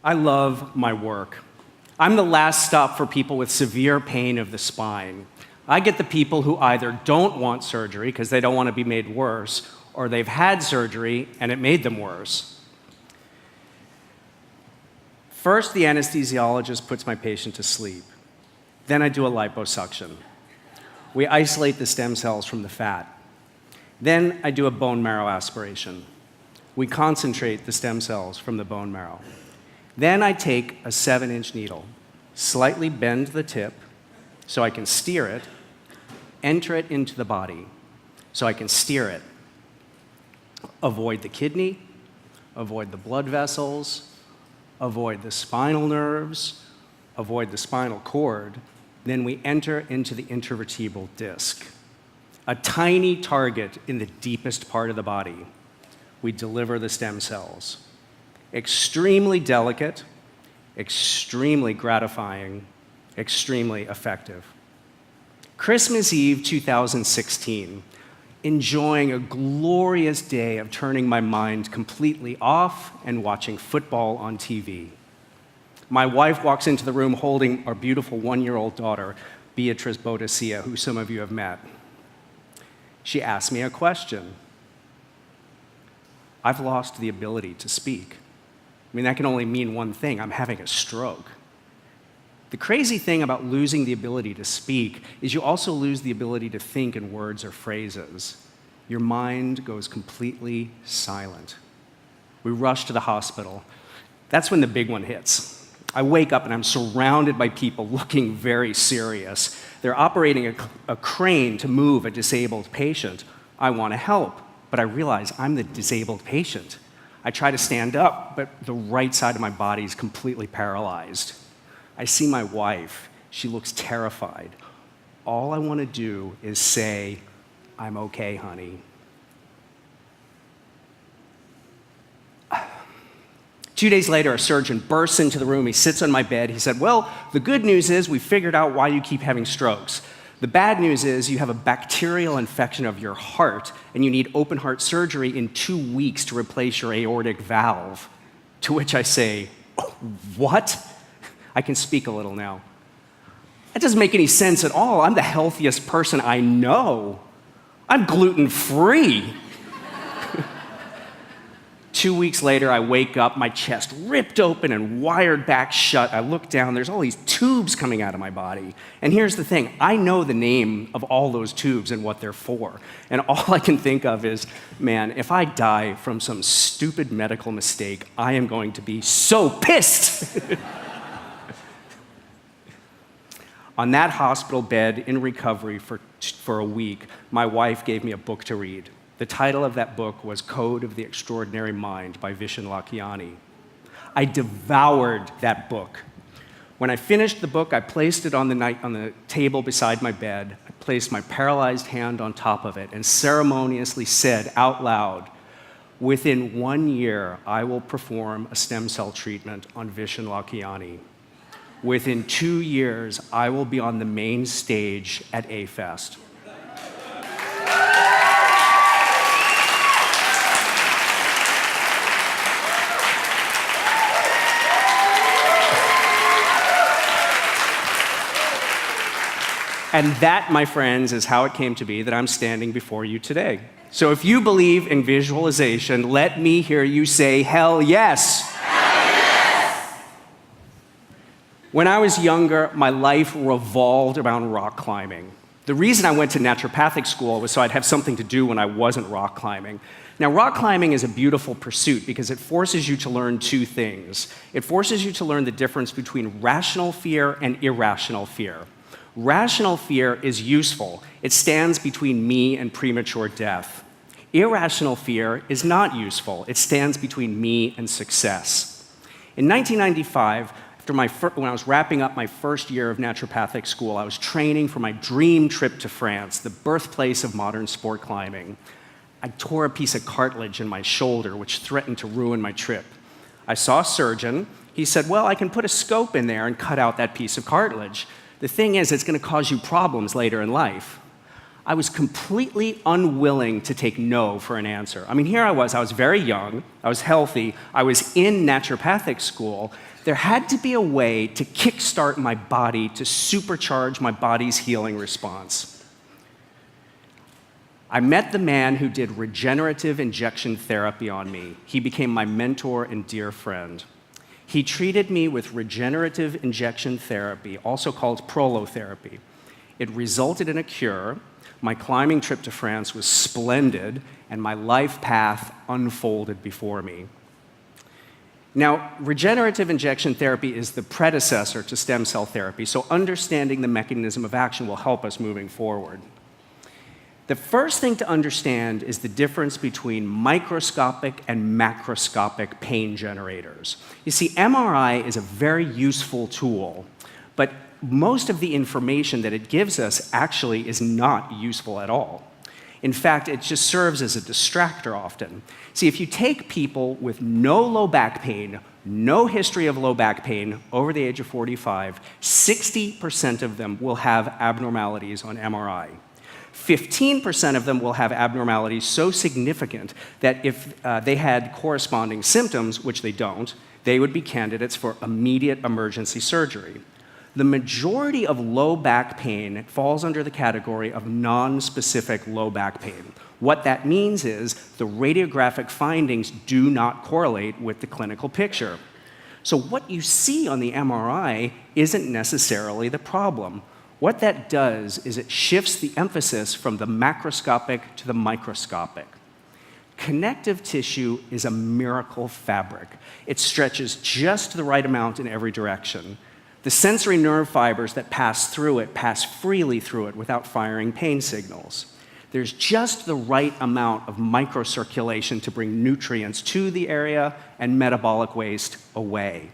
I love my work. I'm the last stop for people with severe pain of the spine. I get the people who either don't want surgery because they don't want to be made worse, or they've had surgery and it made them worse. First, the anesthesiologist puts my patient to sleep. Then I do a liposuction. We isolate the stem cells from the fat. Then I do a bone marrow aspiration. We concentrate the stem cells from the bone marrow. Then I take a 7-inch needle, slightly bend the tip so I can steer it, enter it into the body so I can steer it, avoid the kidney, avoid the blood vessels, avoid the spinal nerves, avoid the spinal cord. Then we enter into the intervertebral disc, a tiny target in the deepest part of the body. We deliver the stem cells. Extremely delicate, extremely gratifying, extremely effective. Christmas Eve 2016, enjoying a glorious day of turning my mind completely off and watching football on TV. My wife walks into the room holding our beautiful 1-year-old daughter, Beatrice Boadicea, who some of you have met. She asked me a question. I've lost the ability to speak. I mean, that can only mean one thing: I'm having a stroke. The crazy thing about losing the ability to speak is you also lose the ability to think in words or phrases. Your mind goes completely silent. We rush to the hospital. That's when the big one hits. I wake up and I'm surrounded by people looking very serious. They're operating a crane to move a disabled patient. I want to help, but I realize I'm the disabled patient. I try to stand up, but the right side of my body is completely paralyzed. I see my wife. She looks terrified. All I want to do is say, "I'm okay, honey." 2 days later, a surgeon bursts into the room. He sits on my bed. He said, "Well, the good news is we figured out why you keep having strokes. The bad news is you have a bacterial infection of your heart, and you need open heart surgery in 2 weeks to replace your aortic valve." To which I say, "Oh, what?" I can speak a little now. That doesn't make any sense at all. I'm the healthiest person I know. I'm gluten-free. 2 weeks later, I wake up, my chest ripped open and wired back shut. I look down, there's all these tubes coming out of my body. And here's the thing, I know the name of all those tubes and what they're for. And all I can think of is, man, if I die from some stupid medical mistake, I am going to be so pissed. On that hospital bed in recovery for a week, my wife gave me a book to read. The title of that book was Code of the Extraordinary Mind by Vishen Lakhiani. I devoured that book. When I finished the book, I placed it on the table beside my bed. I placed my paralyzed hand on top of it and ceremoniously said out loud, "Within 1 year, I will perform a stem cell treatment on Vishen Lakhiani. Within 2 years, I will be on the main stage at A-Fest." And that, my friends, is how it came to be that I'm standing before you today. So if you believe in visualization, let me hear you say, "Hell yes." Hell yes. When I was younger, my life revolved around rock climbing. The reason I went to naturopathic school was so I'd have something to do when I wasn't rock climbing. Now, rock climbing is a beautiful pursuit because it forces you to learn 2 things. It forces you to learn the difference between rational fear and irrational fear. Rational fear is useful. It stands between me and premature death. Irrational fear is not useful. It stands between me and success. In 1995, when I was wrapping up my first year of naturopathic school, I was training for my dream trip to France, the birthplace of modern sport climbing. I tore a piece of cartilage in my shoulder, which threatened to ruin my trip. I saw a surgeon. He said, "Well, I can put a scope in there and cut out that piece of cartilage. The thing is, it's going to cause you problems later in life." I was completely unwilling to take no for an answer. I mean, here I was very young, I was healthy, I was in naturopathic school. There had to be a way to kickstart my body, to supercharge my body's healing response. I met the man who did regenerative injection therapy on me. He became my mentor and dear friend. He treated me with regenerative injection therapy, also called prolotherapy. It resulted in a cure. My climbing trip to France was splendid, and my life path unfolded before me. Now, regenerative injection therapy is the predecessor to stem cell therapy, so understanding the mechanism of action will help us moving forward. The first thing to understand is the difference between microscopic and macroscopic pain generators. You see, MRI is a very useful tool, but most of the information that it gives us actually is not useful at all. In fact, it just serves as a distractor often. See, if you take people with no low back pain, no history of low back pain over the age of 45, 60% of them will have abnormalities on MRI. 15% of them will have abnormalities so significant that if they had corresponding symptoms, which they don't, they would be candidates for immediate emergency surgery. The majority of low back pain falls under the category of non-specific low back pain. What that means is the radiographic findings do not correlate with the clinical picture. So what you see on the MRI isn't necessarily the problem. What that does is it shifts the emphasis from the macroscopic to the microscopic. Connective tissue is a miracle fabric. It stretches just the right amount in every direction. The sensory nerve fibers that pass through it pass freely through it without firing pain signals. There's just the right amount of microcirculation to bring nutrients to the area and metabolic waste away.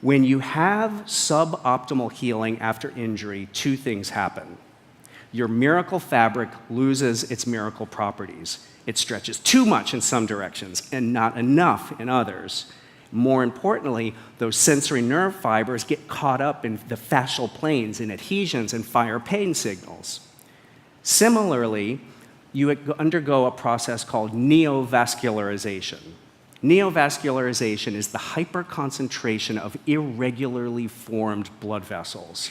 When you have suboptimal healing after injury, two things happen. Your miracle fabric loses its miracle properties. It stretches too much in some directions and not enough in others. More importantly, those sensory nerve fibers get caught up in the fascial planes, in adhesions, and fire pain signals. Similarly, you undergo a process called neovascularization. Neovascularization is the hyperconcentration of irregularly formed blood vessels.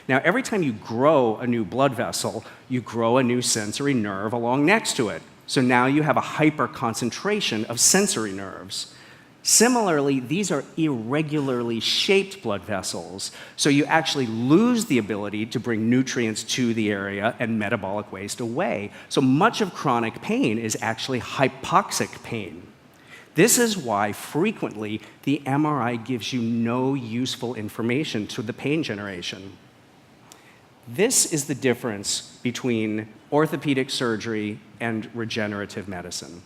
Now, every time you grow a new blood vessel, you grow a new sensory nerve along next to it. So now you have a hyperconcentration of sensory nerves. Similarly, these are irregularly shaped blood vessels, so you actually lose the ability to bring nutrients to the area and metabolic waste away. So much of chronic pain is actually hypoxic pain. This is why frequently the MRI gives you no useful information to the pain generation. This is the difference between orthopedic surgery and regenerative medicine.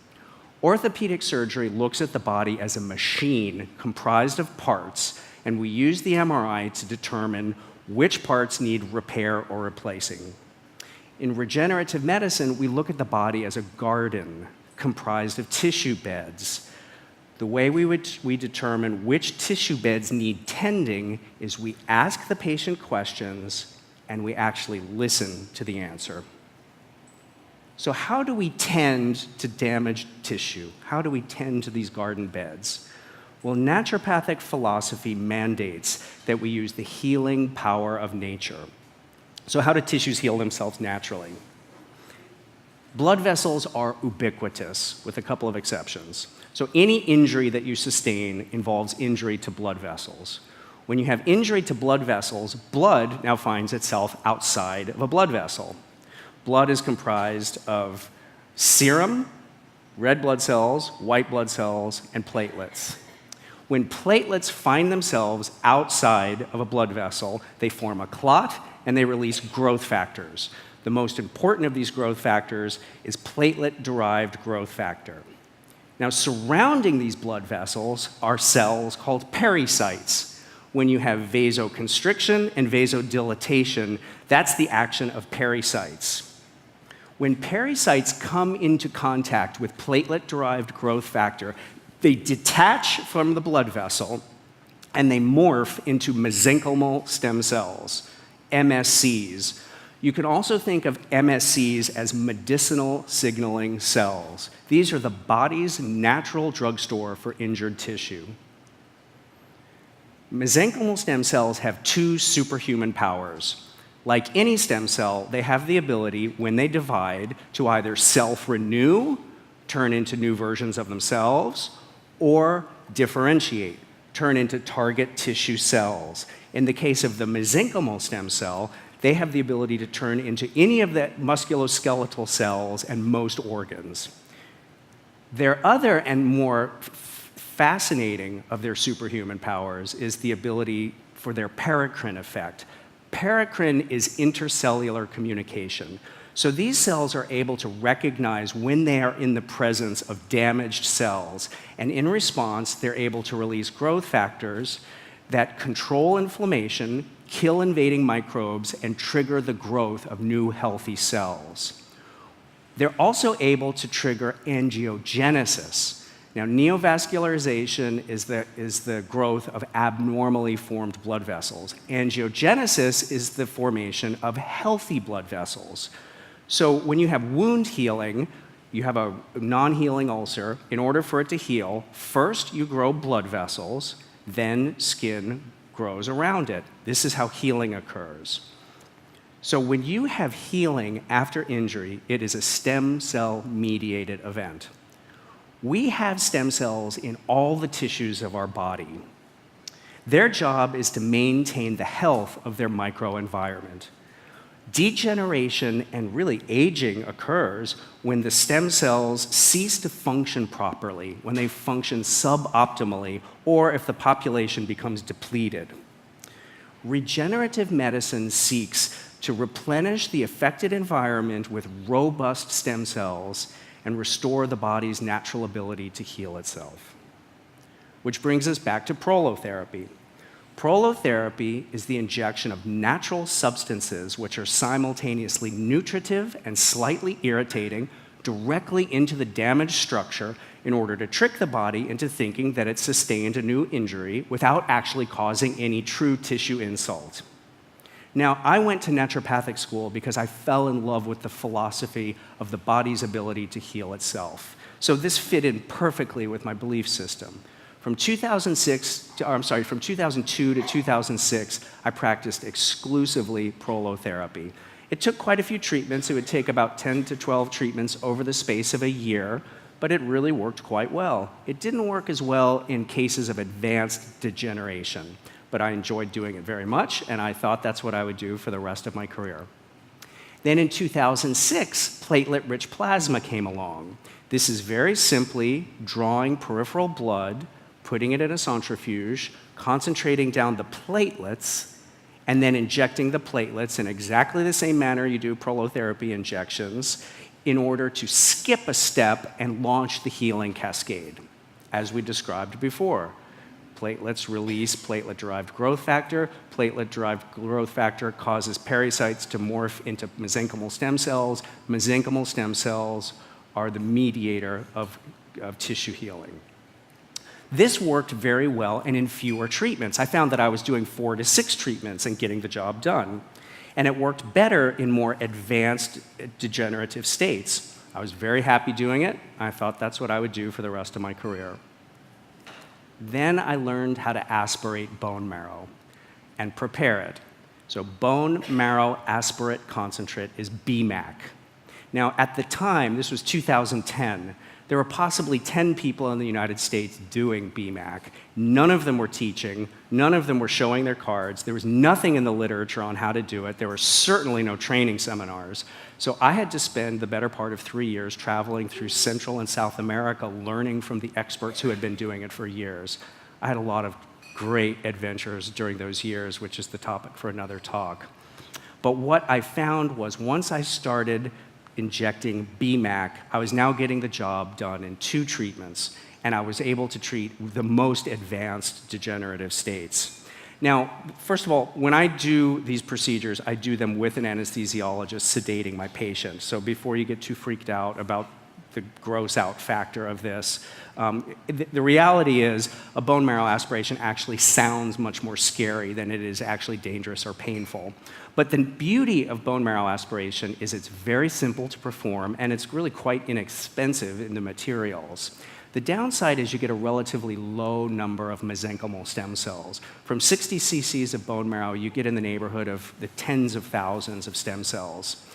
Orthopedic surgery looks at the body as a machine comprised of parts, and we use the MRI to determine which parts need repair or replacing. In regenerative medicine, we look at the body as a garden comprised of tissue beds. The way we determine which tissue beds need tending is we ask the patient questions and we actually listen to the answer. So how do we tend to damaged tissue? How do we tend to these garden beds? Well, naturopathic philosophy mandates that we use the healing power of nature. So how do tissues heal themselves naturally? Blood vessels are ubiquitous, with a couple of exceptions. So any injury that you sustain involves injury to blood vessels. When you have injury to blood vessels, blood now finds itself outside of a blood vessel. Blood is comprised of serum, red blood cells, white blood cells, and platelets. When platelets find themselves outside of a blood vessel, they form a clot and they release growth factors. The most important of these growth factors is platelet-derived growth factor. Now, surrounding these blood vessels are cells called pericytes. When you have vasoconstriction and vasodilatation, that's the action of pericytes. When pericytes come into contact with platelet-derived growth factor, they detach from the blood vessel and they morph into mesenchymal stem cells, MSCs. You can also think of MSCs as medicinal signaling cells. These are the body's natural drugstore for injured tissue. Mesenchymal stem cells have two superhuman powers. Like any stem cell, they have the ability, when they divide, to either self-renew, turn into new versions of themselves, or differentiate, turn into target tissue cells. In the case of the mesenchymal stem cell, they have the ability to turn into any of the musculoskeletal cells and most organs. Their other and more fascinating of their superhuman powers is the ability for their paracrine effect. Paracrine is intercellular communication. So these cells are able to recognize when they are in the presence of damaged cells, and in response, they're able to release growth factors that control inflammation, kill invading microbes, and trigger the growth of new healthy cells. They're also able to trigger angiogenesis. Now, neovascularization is the growth of abnormally formed blood vessels. Angiogenesis is the formation of healthy blood vessels. So when you have wound healing, you have a non-healing ulcer. In order for it to heal, first you grow blood vessels, then skin grows around it. This is how healing occurs. So when you have healing after injury, it is a stem cell mediated event. We have stem cells in all the tissues of our body. Their job is to maintain the health of their microenvironment. Degeneration and really aging occurs when the stem cells cease to function properly, when they function suboptimally, or if the population becomes depleted. Regenerative medicine seeks to replenish the affected environment with robust stem cells and restore the body's natural ability to heal itself. Which brings us back to prolotherapy. Prolotherapy is the injection of natural substances which are simultaneously nutritive and slightly irritating directly into the damaged structure in order to trick the body into thinking that it sustained a new injury without actually causing any true tissue insult. Now, I went to naturopathic school because I fell in love with the philosophy of the body's ability to heal itself. So this fit in perfectly with my belief system. From 2002 to 2006, I practiced exclusively prolotherapy. It took quite a few treatments. It would take about 10 to 12 treatments over the space of a year, but it really worked quite well. It didn't work as well in cases of advanced degeneration, but I enjoyed doing it very much, and I thought that's what I would do for the rest of my career. Then in 2006, platelet-rich plasma came along. This is very simply drawing peripheral blood, putting it in a centrifuge, concentrating down the platelets, and then injecting the platelets in exactly the same manner you do prolotherapy injections in order to skip a step and launch the healing cascade, as we described before. Platelets release platelet-derived growth factor. Platelet-derived growth factor causes pericytes to morph into mesenchymal stem cells. Mesenchymal stem cells are the mediator of tissue healing. This worked very well and in fewer treatments. I found that I was doing 4 to 6 treatments and getting the job done. And it worked better in more advanced degenerative states. I was very happy doing it. I thought that's what I would do for the rest of my career. Then I learned how to aspirate bone marrow and prepare it. So bone marrow aspirate concentrate is BMAC. Now, at the time, this was 2010, there were possibly 10 people in the United States doing BMAC. None of them were teaching. None of them were showing their cards. There was nothing in the literature on how to do it. There were certainly no training seminars. So I had to spend the better part of 3 years traveling through Central and South America, learning from the experts who had been doing it for years. I had a lot of great adventures during those years, which is the topic for another talk. But what I found was once I started injecting BMAC, I was now getting the job done in 2 treatments, and I was able to treat the most advanced degenerative states. Now, first of all, when I do these procedures, I do them with an anesthesiologist sedating my patient. So before you get too freaked out about the gross out factor of this. The reality is a bone marrow aspiration actually sounds much more scary than it is actually dangerous or painful. But the beauty of bone marrow aspiration is it's very simple to perform, and it's really quite inexpensive in the materials. The downside is you get a relatively low number of mesenchymal stem cells. From 60 cc's of bone marrow, you get in the neighborhood of the tens of thousands of stem cells.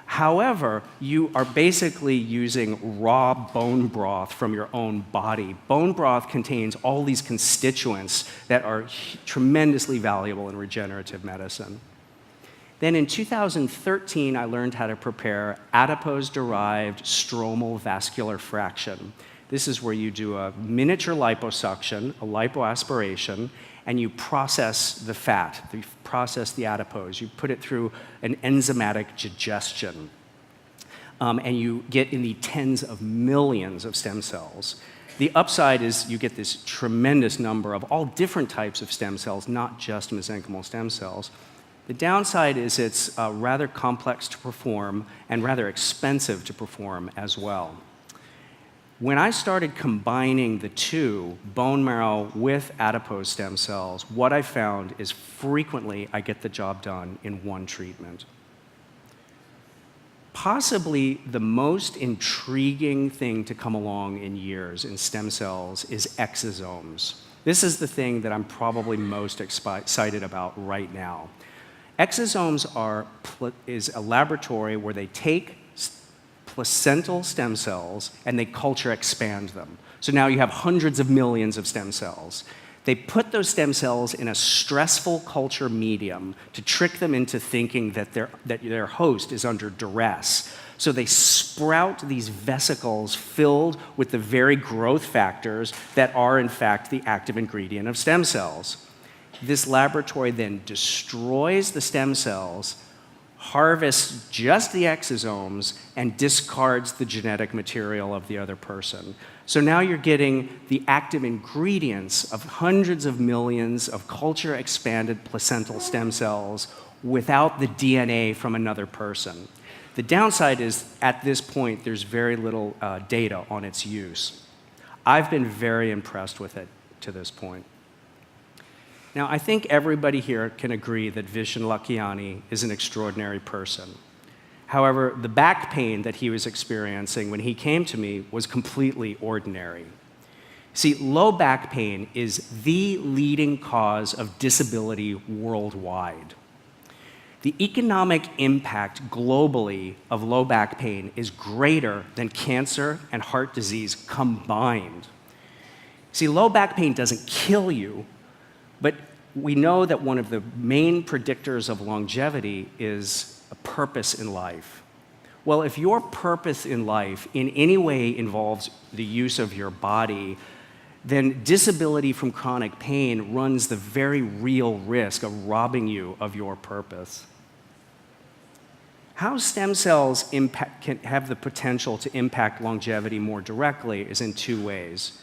However, you are basically using raw bone broth from your own body. Bone broth contains all these constituents that are tremendously valuable in regenerative medicine. Then in 2013, I learned how to prepare adipose-derived stromal vascular fraction. This is where you do a miniature liposuction, a lipoaspiration, and you process the fat, you process the adipose. You put it through an enzymatic digestion. And you get in the tens of millions of stem cells. The upside is you get this tremendous number of all different types of stem cells, not just mesenchymal stem cells. The downside is it's rather complex to perform and rather expensive to perform as well. When I started combining the two, bone marrow with adipose stem cells, what I found is frequently I get the job done in one treatment. Possibly the most intriguing thing to come along in years in stem cells is exosomes. This is the thing that I'm probably most excited about right now. Exosomes is a laboratory where they take placental stem cells and they culture expand them. So now you have hundreds of millions of stem cells. They put those stem cells in a stressful culture medium to trick them into thinking that their host is under duress. So they sprout these vesicles filled with the very growth factors that are, in fact, the active ingredient of stem cells. This laboratory then destroys the stem cells, harvests just the exosomes, and discards the genetic material of the other person. So now you're getting the active ingredients of hundreds of millions of culture-expanded placental stem cells without the DNA from another person. The downside is, at this point, there's very little data on its use. I've been very impressed with it to this point. Now, I think everybody here can agree that Vishen Lakhiani is an extraordinary person. However, the back pain that he was experiencing when he came to me was completely ordinary. See, low back pain is the leading cause of disability worldwide. The economic impact globally of low back pain is greater than cancer and heart disease combined. See, low back pain doesn't kill you, but we know that one of the main predictors of longevity is a purpose in life. Well, if your purpose in life in any way involves the use of your body, then disability from chronic pain runs the very real risk of robbing you of your purpose. How stem cells can have the potential to impact longevity more directly is in two ways.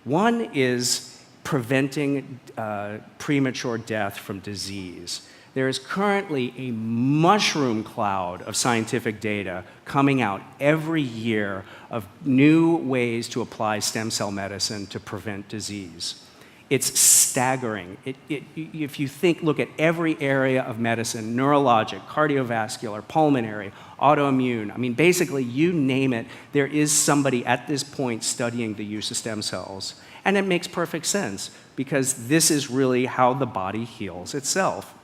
One is preventing premature death from disease. There is currently a mushroom cloud of scientific data coming out every year of new ways to apply stem cell medicine to prevent disease. It's staggering. If you look at every area of medicine, neurologic, cardiovascular, pulmonary, autoimmune, I mean, basically, you name it, there is somebody at this point studying the use of stem cells. And it makes perfect sense, because this is really how the body heals itself.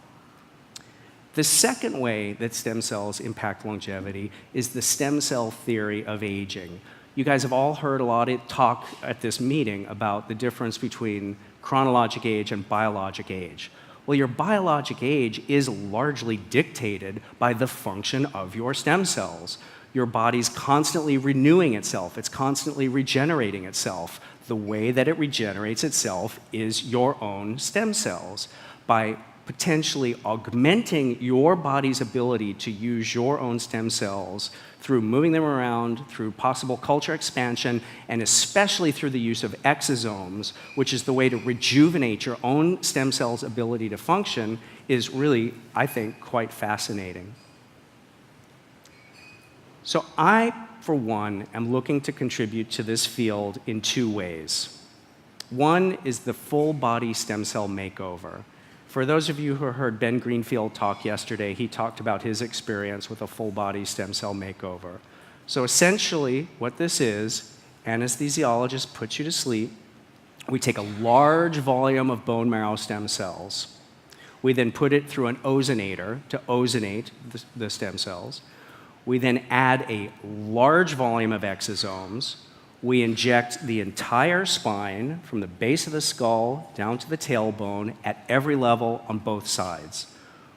The second way that stem cells impact longevity is the stem cell theory of aging. You guys have all heard a lot of talk at this meeting about the difference between chronologic age and biologic age. Well, your biologic age is largely dictated by the function of your stem cells. Your body's constantly renewing itself. It's constantly regenerating itself. The way that it regenerates itself is your own stem cells. By potentially augmenting your body's ability to use your own stem cells through moving them around, through possible culture expansion, and especially through the use of exosomes, which is the way to rejuvenate your own stem cells' ability to function, is really, I think, quite fascinating. So I, for one, am looking to contribute to this field in two ways. One is the full body stem cell makeover. For those of you who heard Ben Greenfield talk yesterday, he talked about his experience with a full body stem cell makeover. So essentially, what this is, anesthesiologist puts you to sleep. We take a large volume of bone marrow stem cells. We then put it through an ozonator to ozonate the stem cells. We then add a large volume of exosomes. We inject the entire spine from the base of the skull down to the tailbone at every level on both sides.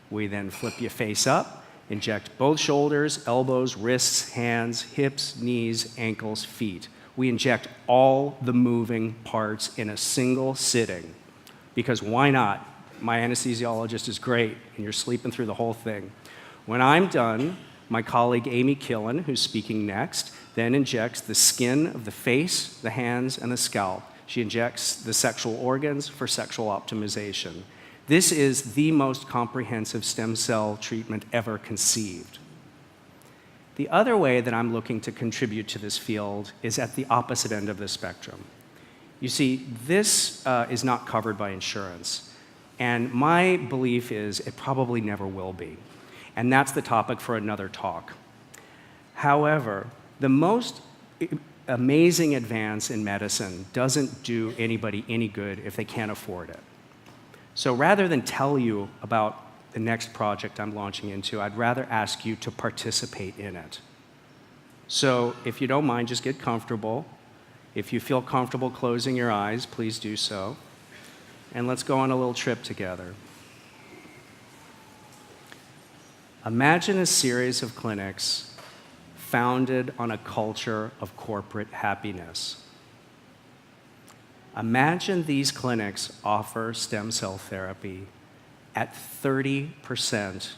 We then flip you face up, inject both shoulders, elbows, wrists, hands, hips, knees, ankles, feet. We inject all the moving parts in a single sitting. Because why not? My anesthesiologist is great, and you're sleeping through the whole thing. When I'm done, my colleague Amy Killen, who's speaking next, then injects the skin of the face, the hands, and the scalp. She injects the sexual organs for sexual optimization. This is the most comprehensive stem cell treatment ever conceived. The other way that I'm looking to contribute to this field is at the opposite end of the spectrum. You see, this is not covered by insurance, and my belief is it probably never will be. And that's the topic for another talk. However, the most amazing advance in medicine doesn't do anybody any good if they can't afford it. So rather than tell you about the next project I'm launching into, I'd rather ask you to participate in it. So if you don't mind, just get comfortable. If you feel comfortable closing your eyes, please do so. And let's go on a little trip together. Imagine a series of clinics founded on a culture of corporate happiness. Imagine these clinics offer stem cell therapy at 30%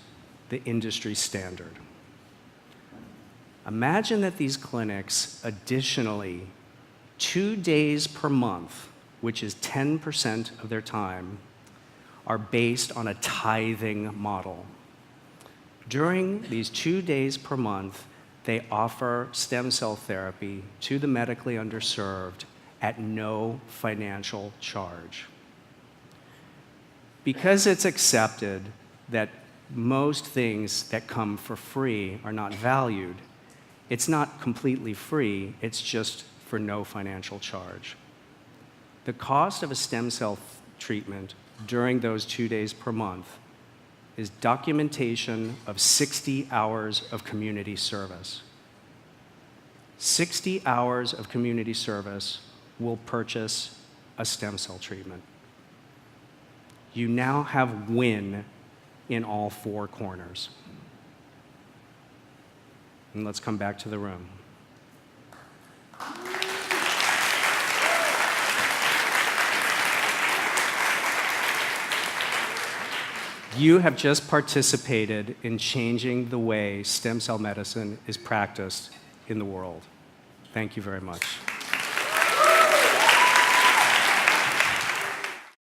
the industry standard. Imagine that these clinics additionally, 2 days per month, which is 10% of their time, are based on a tithing model. During these 2 days per month, they offer stem cell therapy to the medically underserved at no financial charge. Because it's accepted that most things that come for free are not valued, it's not completely free, it's just for no financial charge. The cost of a stem cell treatment during those 2 days per month is documentation of 60 hours of community service. 60 hours of community service will purchase a stem cell treatment. You now have win in all four corners. And let's come back to the room. You have just participated in changing the way stem cell medicine is practiced in the world. Thank you very much.